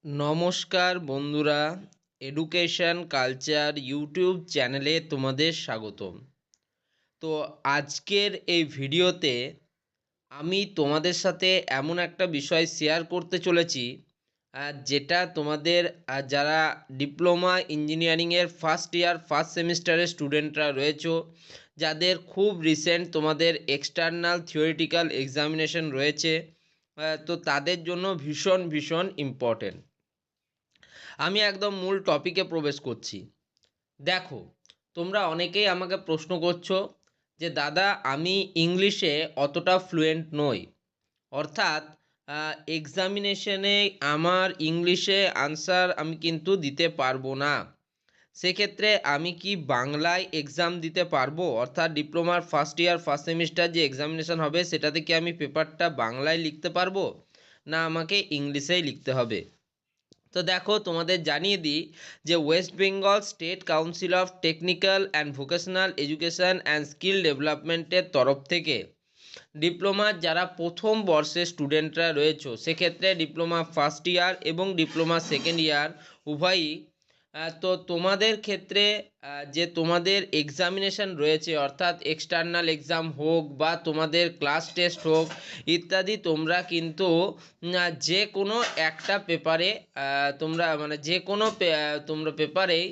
নমস্কার বন্ধুরা, education culture YouTube চ্যানেলে তোমাদের স্বাগতম। তো আজকের এই ভিডিওতে আমি তোমাদের সাথে এমন একটা বিষয় শেয়ার করতে চলেছি যেটা তোমাদের যারা ডিপ্লোমা ইঞ্জিনিয়ারিংয়ের ফার্স্ট ইয়ার ফার্স্ট সেমিস্টারের স্টুডেন্টরা রয়েছো, যাদের খুব রিসেন্ট তোমাদের এক্সটার্নাল থিওরিটিক্যাল এক্সামিনেশন রয়েছে, তো তাদের জন্য ভীষণ ভীষণ ইম্পর্টেন্ট। আমি একদম মূল টপিকে প্রবেশ করছি। দেখো, তোমরা অনেকেই আমাকে প্রশ্ন করছো যে দাদা, আমি ইংলিশে অতটা ফ্লুয়েন্ট নই, অর্থাৎ এক্সামিনেশনে আমার ইংলিশে আনসার আমি কিন্তু দিতে পারবো না। সেক্ষেত্রে আমি কি বাংলায় এক্সাম দিতে পারবো? অর্থাৎ ডিপ্লোমার ফার্স্ট ইয়ার ফার্স্ট সেমিস্টার যে এক্সামিনেশন হবে সেটাতে কি আমি পেপারটা বাংলায় লিখতে পারবো, না আমাকে ইংলিশেই লিখতে হবে? তো দেখো, তোমাদের জানিয়ে দিই যে West Bengal state council of technical and vocational education and skill ডেভেলপমেন্টের তরফ থেকে ডিপ্লোমার যারা প্রথম বর্ষের স্টুডেন্টরা রয়েছে, সেক্ষেত্রে ডিপ্লোমা ফার্স্ট ইয়ার এবং ডিপ্লোমা সেকেন্ড ইয়ার উভয়ই, তো তোমাদের ক্ষেত্রে যে তোমাদের এক্সামিনেশন রয়েছে, অর্থাৎ এক্সটার্নাল এক্সাম হোক বা তোমাদের ক্লাস টেস্ট হোক ইত্যাদি, তোমরা কিন্তু যে কোনো একটা পেপারে তোমরা মানে যে কোনো তোমরা পেপারেই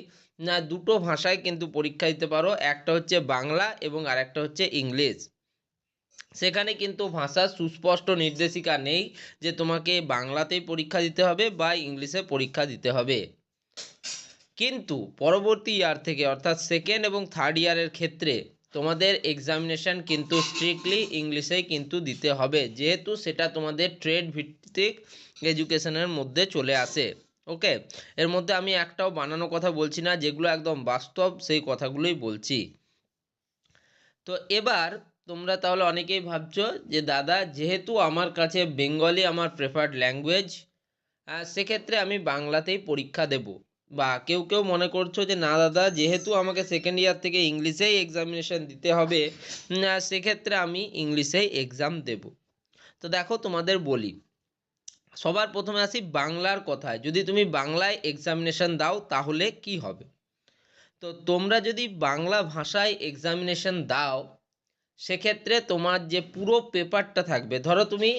দুটো ভাষায় কিন্তু পরীক্ষা দিতে পারো। একটা হচ্ছে বাংলা এবং আরেকটা হচ্ছে ইংলিশ। সেখানে কিন্তু ভাষার সুস্পষ্ট নির্দেশিকা নেই যে তোমাকে বাংলাতেই পরীক্ষা দিতে হবে বা ইংলিশে পরীক্ষা দিতে হবে। কিন্তু পরবর্তী ইয়ার থেকে, অর্থাৎ সেকেন্ড এবং থার্ড ইয়ারের ক্ষেত্রে তোমাদের এক্সামিনেশন কিন্তু স্ট্রিক্টলি ইংলিশেই কিন্তু দিতে হবে, যেহেতু সেটা তোমাদের ট্রেড ভিত্তিক এডুকেশনের মধ্যে চলে আসে। ওকে, এর মধ্যে আমি একটাও বানানো কথা বলছি না, যেগুলো একদম বাস্তব সেই কথাগুলোই বলছি। তো এবার তোমরা তাহলে অনেকেই ভাবছো যে দাদা, যেহেতু আমার কাছে বেঙ্গলি আমার প্রেফার্ড ল্যাঙ্গুয়েজ, সেক্ষেত্রে আমি বাংলাতেই পরীক্ষা দেব। বা কেউ কেউ মনে করছো যে না দাদা, যেহেতু আমাকে সেকেন্ড ইয়ার থেকে ইংলিশেই এক্সামিনেশন দিতে হবে, সেক্ষেত্রে আমি ইংলিশেই এক্সাম দেব। তো দেখো, তোমাদের বলি, সবার প্রথমে আসি বাংলার কথায়। যদি তুমি বাংলায় এক্সামিনেশন দাও তাহলে কি হবে? তো তোমরা যদি বাংলা ভাষায় এক্সামিনেশন দাও, সেক্ষেত্রে তোমার যে পুরো পেপারটা থাকবে, ধরো তুমি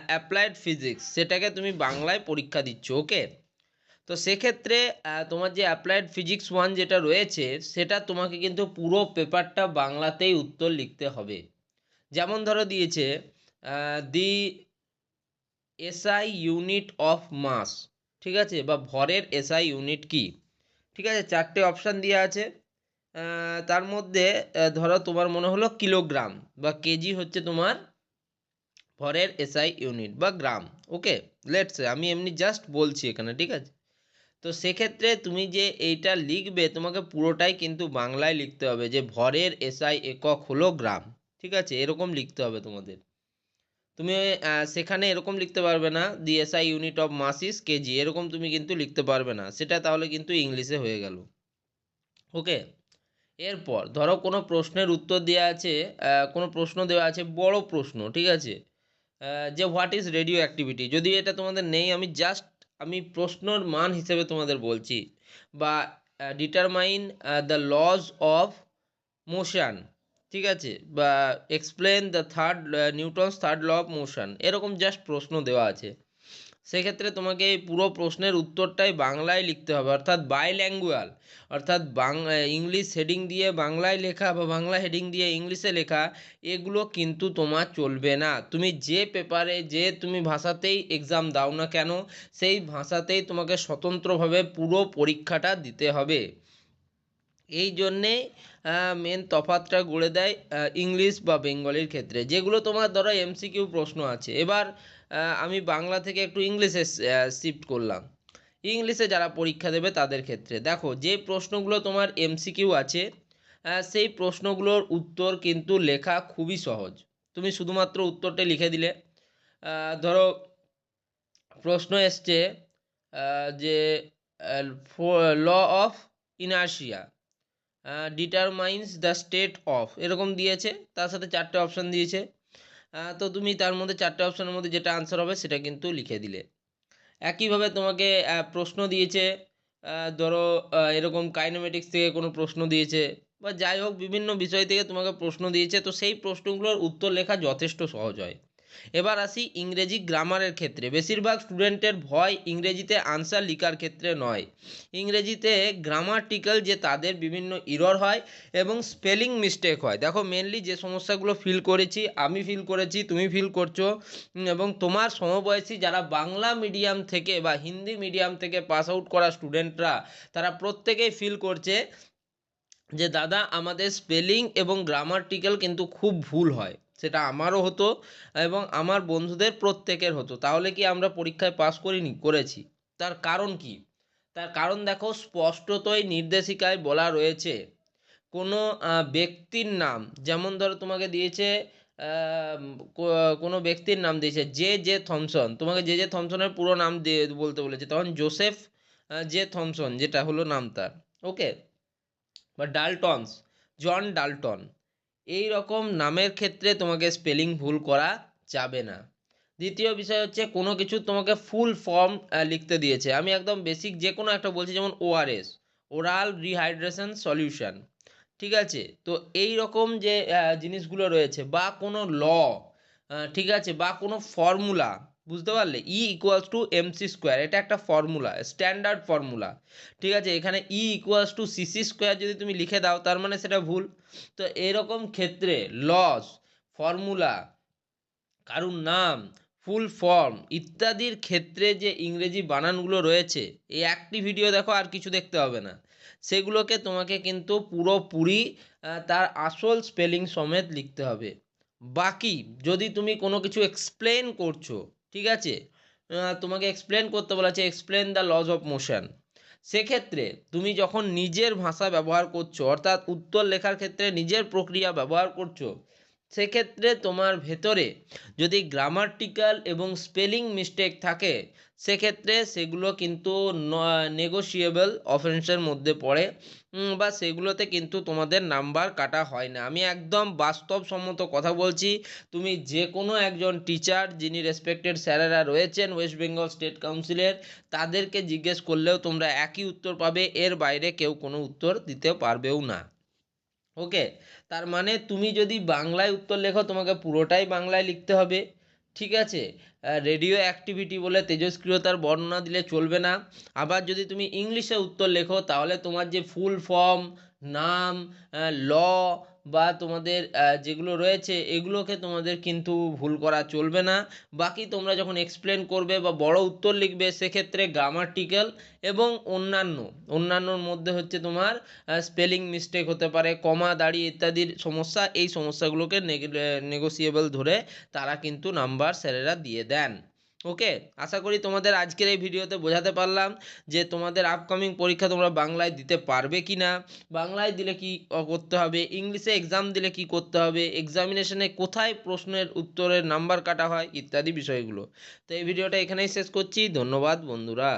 অ্যাপ্লাইড ফিজিক্স, সেটাকে তুমি বাংলায় পরীক্ষা দিচ্ছ। ওকে, তো সেক্ষেত্রে তোমার যে অ্যাপ্লাইড ফিজিক্স ওয়ান যেটা রয়েছে, সেটা তোমাকে কিন্তু পুরো পেপারটা বাংলাতেই উত্তর লিখতে হবে। যেমন ধরো দিয়েছে দি এসআই ইউনিট অফ মাস, ঠিক আছে, বা ভরের এসআই ইউনিট কি, ঠিক আছে, চারটে অপশান দেওয়া আছে। তার মধ্যে ধরো তোমার মনে হলো কিলোগ্রাম বা কেজি হচ্ছে তোমার ভরের এসআই ইউনিট বা গ্রাম। ওকে, লেটস সে আমি এমনি জাস্ট বলছি এখানে, ঠিক আছে। তো সেক্ষেত্রে তুমি যে এইটা লিখবে, তোমাকে পুরোটাই কিন্তু বাংলায় লিখতে হবে, যে ভরের এসআই একক হলো গ্রাম, ঠিক আছে, এরকম লিখতে হবে তোমাদের। তুমি সেখানে এরকম লিখতে পারবে না the SI unit of mass is kg, এরকম তুমি কিন্তু লিখতে পারবে না, সেটা তাহলে কিন্তু ইংলিশে হয়ে গেল। ওকে, এরপর ধরো কোনো প্রশ্নের উত্তর দেওয়া আছে, কোনো প্রশ্ন দেওয়া আছে, বড় প্রশ্ন, ঠিক আছে, যে হোয়াট ইজ রেডিও অ্যাক্টিভিটি। যদি এটা তোমাদের নেই, আমি প্রশ্নর মান হিসেবে তোমাদের বলছি। বা determine the laws of motion, ঠিক আছে, বা explain the Newton's third law of motion, এরকম জাস্ট প্রশ্ন দেওয়া আছে। সেক্ষেত্রে তোমাকে এই পুরো প্রশ্নের উত্তরটাই বাংলায় লিখতে হবে, অর্থাৎ বাইল্যাঙ্গুয়াল, অর্থাৎ ইংলিশ হেডিং দিয়ে বাংলায় লেখা বা বাংলা হেডিং দিয়ে ইংলিশে লেখা, এগুলো কিন্তু তোমার চলবে না। তুমি যে পেপারে যে তুমি ভাষাতেই এক্সাম দাও না কেন, সেই ভাষাতেই তোমাকে স্বতন্ত্রভাবে পুরো পরীক্ষাটা দিতে হবে। এই জন্যে মেন তফাৎটা গড়ে দেয় ইংলিশ বা বেঙ্গলির ক্ষেত্রে, যেগুলো তোমার ধরো এমসিকিউ প্রশ্ন আছে। এবার আমি বাংলা থেকে একটু ইংলিশে শিফট করলাম। ইংলিশে যারা পরীক্ষা দেবে তাদের ক্ষেত্রে দেখো, যে প্রশ্নগুলো তোমার এমসিকিউ আছে, সেই প্রশ্নগুলোর উত্তর কিন্তু লেখা খুবই সহজ। তুমি শুধুমাত্র উত্তরটা লিখে দিলে। ধরো প্রশ্ন এসছে যে law of inertia determines the state of, এরকম দিয়েছে, তার সাথে চারটে অপশান দিয়েছে। তো তুমি তার মধ্যে চারটে অপশানের মধ্যে যেটা আনসার হবে সেটা কিন্তু লিখে দিলে। একইভাবে তোমাকে প্রশ্ন দিয়েছে, ধরো এরকম কাইনেমেটিক্স থেকে কোনো প্রশ্ন দিয়েছে বা যাই হোক বিভিন্ন বিষয় থেকে তোমাকে প্রশ্ন দিয়েছে, তো সেই প্রশ্নগুলোর উত্তর লেখা যথেষ্ট সহজ হয়। এবার আসি ইংরেজি গ্রামারের ক্ষেত্রে। বেশিরভাগ স্টুডেন্টের ভয় ইংরেজিতে আনসার লেখার ক্ষেত্রে নয়, ইংরেজিতে গ্রামাটিক্যাল যে তাদের বিভিন্ন ইরর হয় এবং স্পেলিং মিস্টেক হয়। দেখো মেনলি যে সমস্যাগুলো ফিল করেছি, আমি ফিল করেছি, তুমি ফিল করছো, এবং তোমার সমবয়সী যারা বাংলা মিডিয়াম থেকে বা হিন্দি মিডিয়াম থেকে পাস আউট করা স্টুডেন্টরা, তারা প্রত্যেকেই ফিল করছে যে দাদা আমাদের স্পেলিং এবং গ্রামাটিক্যাল কিন্তু খুব ভুল হয়। সেটা আমারও হতো এবং আমার বন্ধুদের প্রত্যেকের হতো। তাহলে কি আমরা পরীক্ষায় পাস করিনি? করেছি। তার কারণ কি? তার কারণ দেখো স্পষ্টতই নির্দেশিকায় বলা রয়েছে কোনো ব্যক্তির নাম, যেমন ধরো তোমাকে দিয়েছে কোনো ব্যক্তির নাম দিয়েছে জে থমসন, তোমাকে জে থমসনের পুরো নাম দিয়ে বলতে বলেছে, তখন জোসেফ জে থমসন যেটা হলো নাম তার, ওকে, বা ডাল্টনস, জন ডাল্টন, এই রকম নামের ক্ষেত্রে তোমাকে স্পেলিং ভুল করা যাবে না। দ্বিতীয় বিষয় হচ্ছে কোনো কিছু তোমাকে ফুল ফর্ম লিখতে দিয়েছে, আমি একদম বেসিক যে কোনো একটা বলছি, যেমন ওআরএস, ওরাল রিহাইড্রেশন সলিউশন, ঠিক আছে? তো এই রকম যে জিনিসগুলো রয়েছে, বা কোনো ঠিক আছে, বা কোনো ফর্মুলা, বুঝতে পারলে, E=mc², এটা একটা ফর্মুলা, স্ট্যান্ডার্ড ফর্মুলা, ঠিক আছে? এখানে E=cc² যদি তুমি লিখে দাও তার মানে সেটা ভুল। তো এরকম ক্ষেত্রে লস, ফর্মুলা, কারুর নাম, ফুল ফর্ম ইত্যাদির ক্ষেত্রে যে ইংরেজি বানানগুলো রয়েছে, এই একটি ভিডিও দেখো, আর কিছু দেখতে হবে না, সেগুলোকে তোমাকে কিন্তু পুরোপুরি তার আসল স্পেলিং সমেত লিখতে হবে। বাকি যদি তুমি কোনো কিছু এক্সপ্লেন করছো, ঠিক আছে, তোমাকে এক্সপ্লেন করতে বলা আছে, explain the laws of motion, সেক্ষেত্রে তুমি যখন নিজের ভাষা ব্যবহার করছো, অর্থাৎ উত্তর লেখার ক্ষেত্রে নিজের প্রক্রিয়া ব্যবহার করছো, সেক্ষেত্রে তোমার ভেতরে যদি গ্রামাটিক্যাল এবং স্পেলিং মিস্টেক থাকে, সেক্ষেত্রে সেগুলো কিন্তু নেগোশিয়েবল অফেন্সের মধ্যে পড়ে, বা সেগুলোতে কিন্তু তোমাদের নাম্বার কাটা হয় না। আমি একদম বাস্তবসম্মত কথা বলছি, তুমি যে কোনো একজন টিচার যিনি রেসপেক্টেড স্যারেরা রয়েছেন ওয়েস্ট বেঙ্গল স্টেট কাউন্সিলের, তাদেরকে জিজ্ঞেস করলেও তোমরা একই উত্তর পাবে, এর বাইরে কেউ কোনো উত্তর দিতে পারবেও না, ওকে? তার মানে তুমি যদি বাংলায় উত্তর লেখো তোমাকে পুরোটাই বাংলায় লিখতে হবে, ঠিক আছে? রেডিও অ্যাক্টিভিটি বলে তেজস্ক্রিয়তার বর্ণনা দিলে চলবে না। আবার যদি তুমি ইংলিশে উত্তর লেখো তাহলে তোমার যে ফুল ফর্ম, নাম, ল, বা তোমাদের যেগুলো রয়েছে এগুলোকে তোমাদের কিন্তু ভুল করা চলবে না। বাকি তোমরা যখন এক্সপ্লেন করবে বা বড় উত্তর লিখবে, সেক্ষেত্রে গ্রামাটিক্যাল এবং অন্যান্যর মধ্যে হচ্ছে তোমার স্পেলিং মিস্টেক হতে পারে, কমা দাড়ি ইত্যাদির সমস্যা, এই সমস্যাগুলোকে নেগোসিয়েবল ধরে তারা কিন্তু নাম্বার স্যারেরা দিয়ে দেন, ওকে? আশা করি তোমাদের আজকের এই ভিডিওতে বোঝাতে পারলাম যে তোমাদের আপকামিং পরীক্ষা তোমরা বাংলায় দিতে পারবে কি না, বাংলায় দিলে কি করতে হবে, ইংলিশে এক্সাম দিলে কি করতে হবে, এক্সামিনেশনে কোথায় প্রশ্নের উত্তরের নাম্বার কাটা হয় ইত্যাদি বিষয়গুলো। তো এই ভিডিওটা এখানেই শেষ করছি। ধন্যবাদ বন্ধুরা।